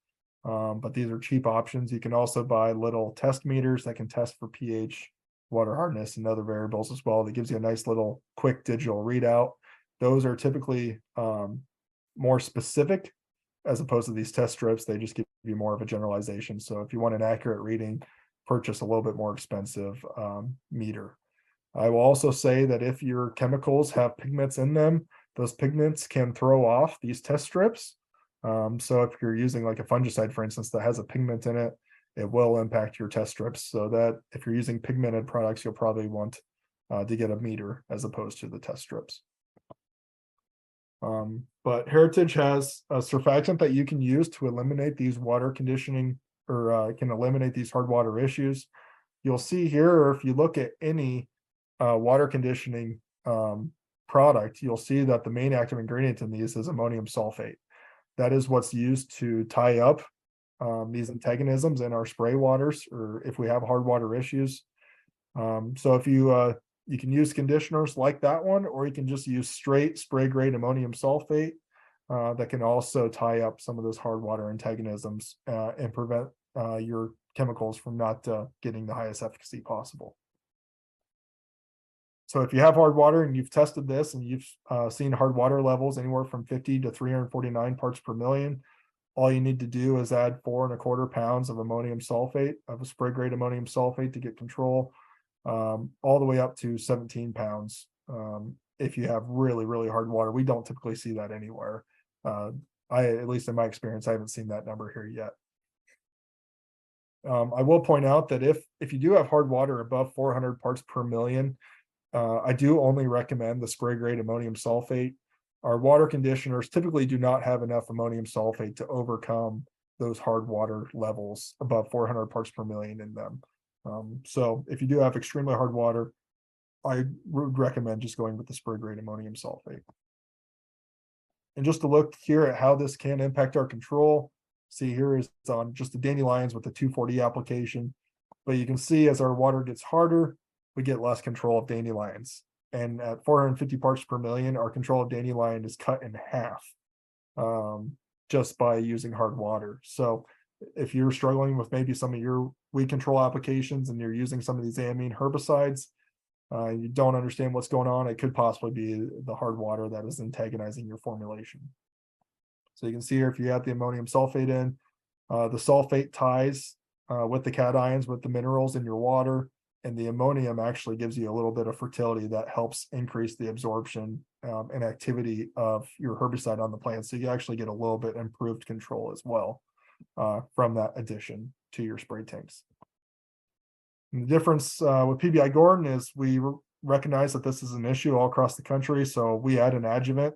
But these are cheap options. You can also buy little test meters that can test for pH, water hardness, and other variables as well. That gives you a nice little quick digital readout. Those are typically more specific as opposed to these test strips. They just give you more of a generalization. So if you want an accurate reading, purchase a little bit more expensive meter. I will also say that if your chemicals have pigments in them, those pigments can throw off these test strips. So if you're using like a fungicide, for instance, that has a pigment in it, it will impact your test strips. So that if you're using pigmented products, you'll probably want to get a meter as opposed to the test strips. But Heritage has a surfactant that you can use to eliminate these water conditioning, or can eliminate these hard water issues. You'll see here, or if you look at any water conditioning product, you'll see that the main active ingredient in these is ammonium sulfate. That is what's used to tie up these antagonisms in our spray waters, or if we have hard water issues. So if you can use conditioners like that one, or you can just use straight spray grade ammonium sulfate that can also tie up some of those hard water antagonisms and prevent your chemicals from not getting the highest efficacy possible. So if you have hard water and you've tested this and you've seen hard water levels anywhere from 50 to 349 parts per million, all you need to do is add 4¼ pounds of ammonium sulfate, of a spray grade ammonium sulfate, to get control, all the way up to 17 pounds. If you have really, really hard water, we don't typically see that anywhere. At least in my experience, I haven't seen that number here yet. I will point out that if you do have hard water above 400 parts per million, I do only recommend the spray grade ammonium sulfate. Our water conditioners typically do not have enough ammonium sulfate to overcome those hard water levels above 400 parts per million in them. So if you do have extremely hard water, I would recommend just going with the spray grade ammonium sulfate. And just to look here at how this can impact our control, see here is on just the dandelions with the 2,4-D application. But you can see as our water gets harder, we get less control of dandelions. And at 450 parts per million, our control of dandelion is cut in half just by using hard water. So if you're struggling with maybe some of your weed control applications and you're using some of these amine herbicides, you don't understand what's going on, it could possibly be the hard water that is antagonizing your formulation. So you can see here, if you add the ammonium sulfate in, the sulfate ties with the cations, with the minerals in your water, and the ammonium actually gives you a little bit of fertility that helps increase the absorption and activity of your herbicide on the plant. So you actually get a little bit improved control as well from that addition to your spray tanks. And the difference with PBI Gordon is we recognize that this is an issue all across the country. So we add an adjuvant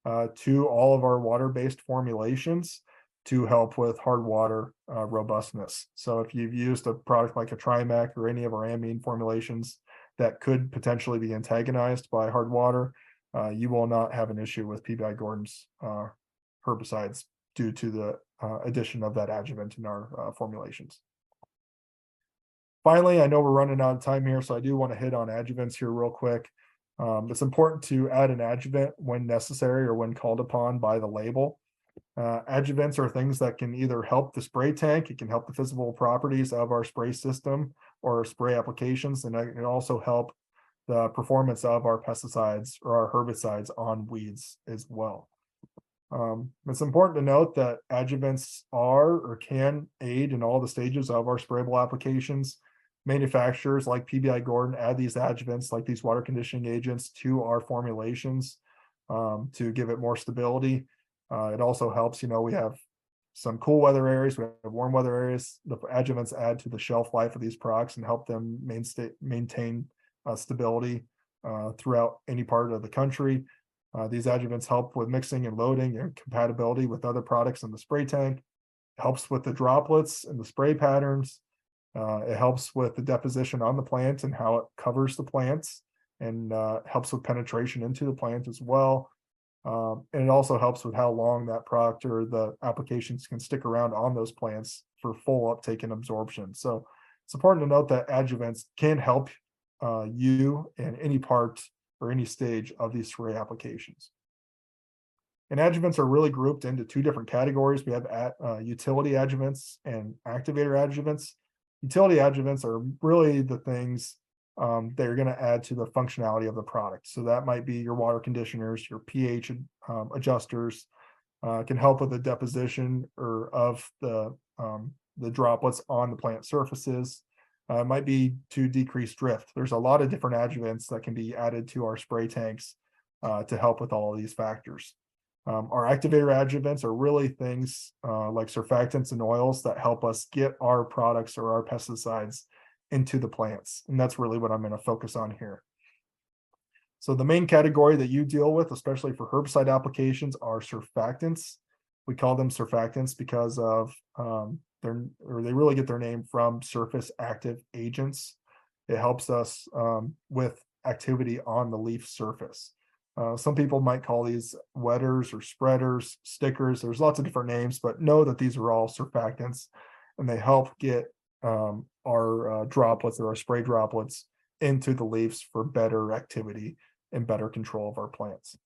to all of our water-based formulations to help with hard water robustness. So if you've used a product like a Trimac or any of our amine formulations that could potentially be antagonized by hard water, you will not have an issue with PBI Gordon's herbicides due to the addition of that adjuvant in our formulations. Finally, I know we're running out of time here, so I do want to hit on adjuvants here real quick. It's important to add an adjuvant when necessary or when called upon by the label. Adjuvants are things that can either help the spray tank, it can help the physical properties of our spray system or spray applications, and it can also help the performance of our pesticides or our herbicides on weeds as well. It's important to note that adjuvants are or can aid in all the stages of our sprayable applications. Manufacturers like PBI Gordon add these adjuvants, like these water conditioning agents, to our formulations to give it more stability. It also helps, we have some cool weather areas, we have warm weather areas. The adjuvants add to the shelf life of these products and help them maintain stability throughout any part of the country. These adjuvants help with mixing and loading and compatibility with other products in the spray tank. It helps with the droplets and the spray patterns. It helps with the deposition on the plant and how it covers the plants, and helps with penetration into the plant as well. And it also helps with how long that product or the applications can stick around on those plants for full uptake and absorption. So it's important to note that adjuvants can help you in any part or any stage of these spray applications. And adjuvants are really grouped into two different categories. We have utility adjuvants and activator adjuvants. Utility adjuvants are really the things that are going to add to the functionality of the product. So that might be your water conditioners, your pH adjusters, can help with the deposition or of the droplets on the plant surfaces. Might be to decrease drift. There's a lot of different adjuvants that can be added to our spray tanks to help with all of these factors. Our activator adjuvants are really things like surfactants and oils that help us get our products or our pesticides into the plants. And that's really what I'm going to focus on here. So the main category that you deal with, especially for herbicide applications, are surfactants. We call them surfactants because of they really get their name from surface active agents. It helps us with activity on the leaf surface. Some people might call these wetters or spreaders, stickers. There's lots of different names, but know that these are all surfactants, and they help get our droplets or our spray droplets into the leaves for better activity and better control of our plants.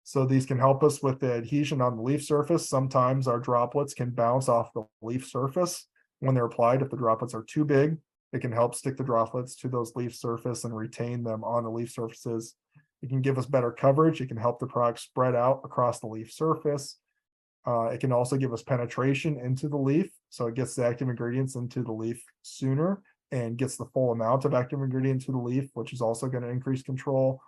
So these can help us with the adhesion on the leaf surface. Sometimes our droplets can bounce off the leaf surface when they're applied. If the droplets are too big, it can help stick the droplets to those leaf surface and retain them on the leaf surfaces. It can give us better coverage. It can help the product spread out across the leaf surface. It can also give us penetration into the leaf. So it gets the active ingredients into the leaf sooner and gets the full amount of active ingredient to the leaf, which is also going to increase control.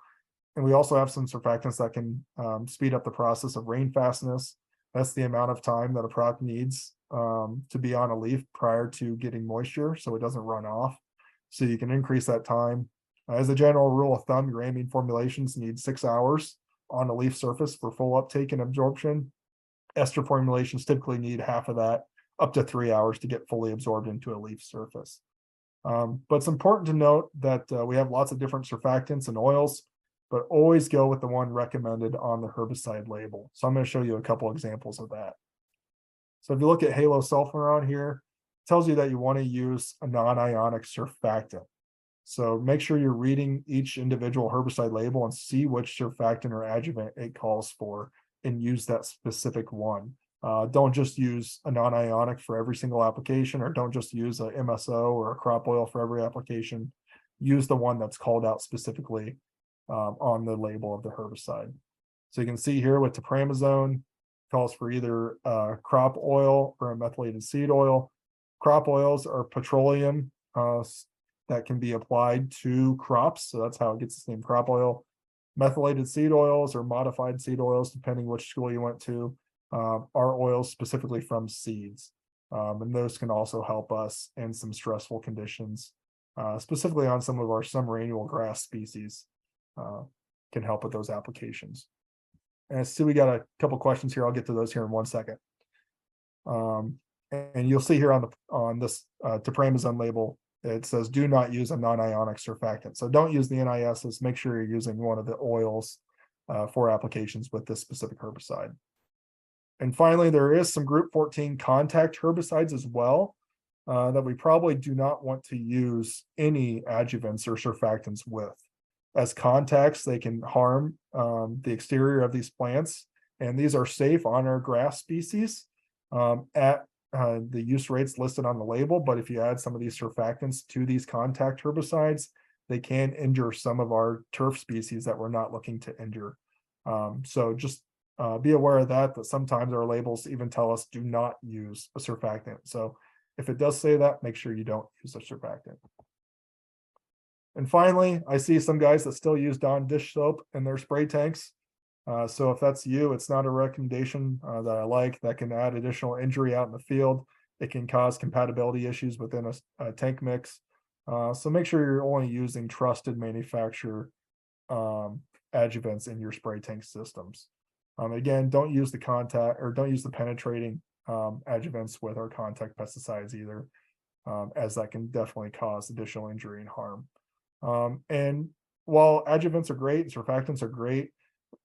And we also have some surfactants that can speed up the process of rain fastness. That's the amount of time that a product needs to be on a leaf prior to getting moisture so it doesn't run off. So you can increase that time. As a general rule of thumb, your amine formulations need 6 hours on a leaf surface for full uptake and absorption. Ester formulations typically need half of that, up to 3 hours to get fully absorbed into a leaf surface. But it's important to note that we have lots of different surfactants and oils, but always go with the one recommended on the herbicide label. So I'm going to show you a couple examples of that. So if you look at halo sulfur on here, it tells you that you want to use a non-ionic surfactant. So make sure you're reading each individual herbicide label and see which surfactant or adjuvant it calls for and use that specific one. Don't just use a non-ionic for every single application, or don't just use a MSO or a crop oil for every application. Use the one that's called out specifically on the label of the herbicide. So you can see here with tepramazone, calls for either crop oil or a methylated seed oil. Crop oils are petroleum that can be applied to crops. So that's how it gets its name, crop oil. Methylated seed oils or modified seed oils, depending which school you went to, are oils specifically from seeds. And those can also help us in some stressful conditions, specifically on some of our summer annual grass species, can help with those applications. And I see we got a couple questions here. I'll get to those here in 1 second. And you'll see here on this tepramazone label, it says do not use a non-ionic surfactant. So don't use the NISs. Make sure you're using one of the oils for applications with this specific herbicide. And finally, there is some group 14 contact herbicides as well that we probably do not want to use any adjuvants or surfactants with. As contacts, they can harm the exterior of these plants, and these are safe on our grass species at the use rates listed on the label. But if you add some of these surfactants to these contact herbicides, they can injure some of our turf species that we're not looking to injure. So just be aware of that, that sometimes our labels even tell us do not use a surfactant. So if it does say that, make sure you don't use a surfactant. And finally, I see some guys that still use Dawn dish soap in their spray tanks. So if that's you, it's not a recommendation that I like. That can add additional injury out in the field. It can cause compatibility issues within a tank mix. So make sure you're only using trusted manufacturer adjuvants in your spray tank systems. Again, don't use the contact or don't use the penetrating adjuvants with our contact pesticides either, as that can definitely cause additional injury and harm. And while adjuvants are great, surfactants are great,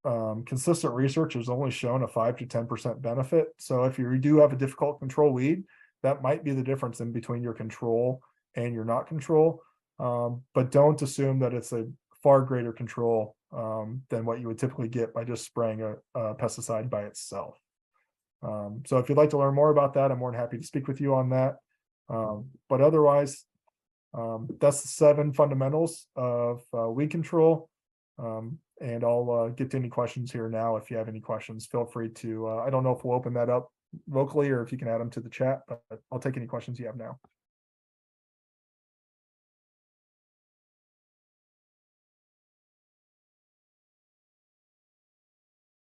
consistent research has only shown a 5 to 10% benefit. So if you do have a difficult control weed, that might be the difference in between your control and your not control. But don't assume that it's a far greater control than what you would typically get by just spraying a pesticide by itself. So if you'd like to learn more about that, I'm more than happy to speak with you on that. But otherwise, that's the 7 fundamentals of weed control. And I'll get to any questions here now. If you have any questions, feel free to, I don't know if we'll open that up vocally or if you can add them to the chat, but I'll take any questions you have now.